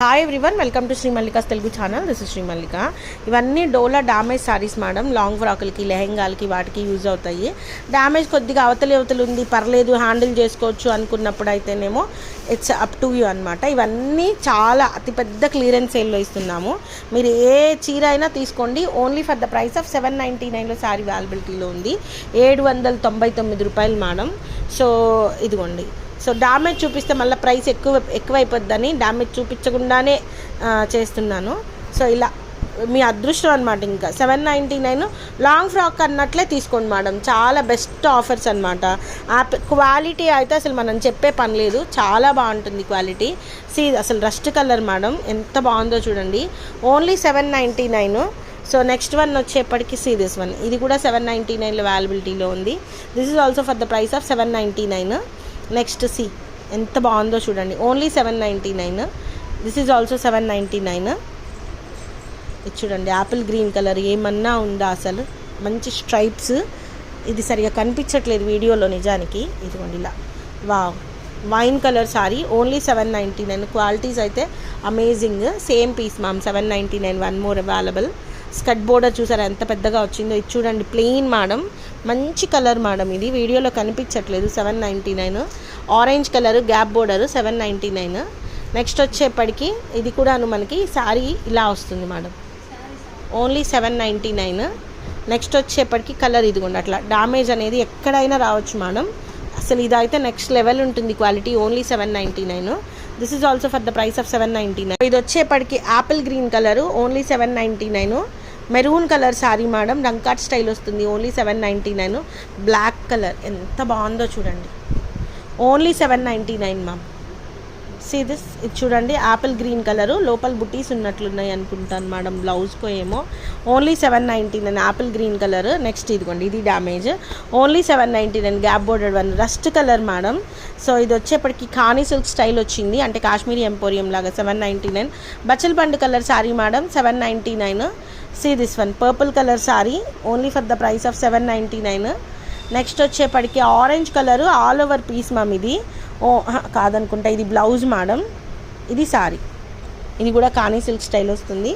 Hi everyone, welcome to Shri Mallika's Telugu channel. This is Shri Mallika. ఇవన్నీ డోలా damage saris madam. Long ఫ్రాకులకి, లెహెంగాలకి వాటికి యూజ్ అవుతాయి. డ్యామేజ్ కొద్దిగా అవతలి ఉంది, పర్లేదు హ్యాండిల్ చేసుకోవచ్చు అనుకున్నప్పుడు అయితేనేమో ఇట్స్ అప్ టు యూ అనమాట. ఇవన్నీ చాలా అతిపెద్ద క్లియరెన్స్ సేల్లో ఇస్తున్నాము. మీరు ఏ చీర అయినా తీసుకోండి, only for the price of 799లో శారీ అవైలబిలిటీలో ఉంది. 799 రూపాయలు మేడం. సో ఇదిగోండి. సో డ్యామేజ్ చూపిస్తే మళ్ళీ ప్రైస్ ఎక్కువైపోద్దని డ్యామేజ్ చూపించకుండానే చేస్తున్నాను. సో ఇలా మీ అదృష్టం అనమాట. ఇంకా 799 లాంగ్ ఫ్రాక్ అన్నట్లే తీసుకోండి మేడం. చాలా బెస్ట్ ఆఫర్స్ అనమాట. క్వాలిటీ అయితే అసలు మనం చెప్పే పని లేదు, చాలా బాగుంటుంది క్వాలిటీ. అసలు రస్ట్ కలర్ మేడం, ఎంత బాగుందో చూడండి. ఓన్లీ 799. సో నెక్స్ట్ వన్ వచ్చేప్పటికి దిస్ వన్. ఇది కూడా 799లో అవైలబిలిటీలో ఉంది. This is also for the price of 799. Next ఎంత బాగుందో చూడండి. ఓన్లీ 799. This is also 799. ఇది చూడండి, యాపిల్ గ్రీన్ కలర్ ఏమన్నా ఉందా అసలు. మంచి స్ట్రైప్స్. ఇది సరిగా కనిపించట్లేదు వీడియోలో నిజానికి. ఇదిగోండి ఇలా wine colour sari. Only 799. Qualities అయితే amazing. Same piece ma'am, 799. One more available. Skirt border చూసారా ఎంత పెద్దగా వచ్చిందో. ఇది చూడండి, ప్లెయిన్ మేడం. మంచి కలర్ మేడం. ఇది వీడియోలో కనిపించట్లేదు. 799. Orange colour gap border, 799. Next వచ్చేప్పటికి ఇది కూడాను మనకి శారీ ఇలా వస్తుంది మేడం. ఓన్లీ 799. నెక్స్ట్ వచ్చేప్పటికి కలర్ ఇదిగోండి, అట్లా డ్యామేజ్ అనేది ఎక్కడైనా రావచ్చు మేడం. అసలు ఇదైతే నెక్స్ట్ లెవెల్ ఉంటుంది quality. Only 799. This is also for the price of 799. ఇది వచ్చేప్పటికి apple green colour. Only 799. Maroon colour sari madam, డంకాట్ స్టైల్ వస్తుంది. ఓన్లీ 799. బ్లాక్ కలర్ ఎంత బాగుందో చూడండి. Only 799 ma'am. దిస్. ఇది చూడండి, యాపిల్ గ్రీన్ కలరు, లోపల బుటీస్ ఉన్నట్లున్నాయి అనుకుంటాను మేడం, బ్లౌజ్కో ఏమో. Only 799 Apple green colour. Next ఇదిగోండి, ఇది damage. Only 799 gap boarded one, rust colour madam. So ఇది వచ్చేప్పటికి ఖానీ సిల్క్ స్టైల్ వచ్చింది, అంటే కాశ్మీరీ ఎంపోరియం లాగా. 799. బచ్చల్ బండ్ colour sari madam, 799. This one purple colour sari. Only for the price of 799. Next వచ్చేప్పటికి orange colour, all over piece ma'am. ఇది కాదనుకుంటా, ఇది బ్లౌజ్ మేడం, ఇది సారీ. ఇది కూడా కానీ సిల్క్ స్టైల్ వస్తుంది.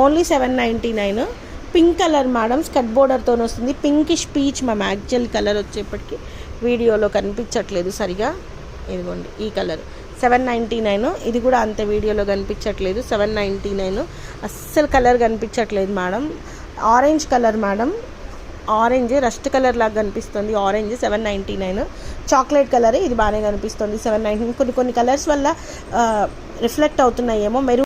Only 799. Pink colour madam, skirt బోర్డర్తో వస్తుంది. Pinkish peach ma'am. Actual colour వచ్చేప్పటికి వీడియోలో కనిపించట్లేదు సరిగా. ఇదిగోండి ఈ కలర్, 799. ఇది కూడా అంత వీడియోలో కనిపించట్లేదు. 799. అస్సలు కలర్ కనిపించట్లేదు madam. Orange colour madam, orange rust colour లాగా కనిపిస్తుంది. ఆరెంజ్ 799. చాక్లెట్ కలర్, ఇది బాగానే కనిపిస్తుంది. 799. కొన్ని కలర్స్ వల్ల రిఫ్లెక్ట్ అవుతున్నాయేమో. మెరూన్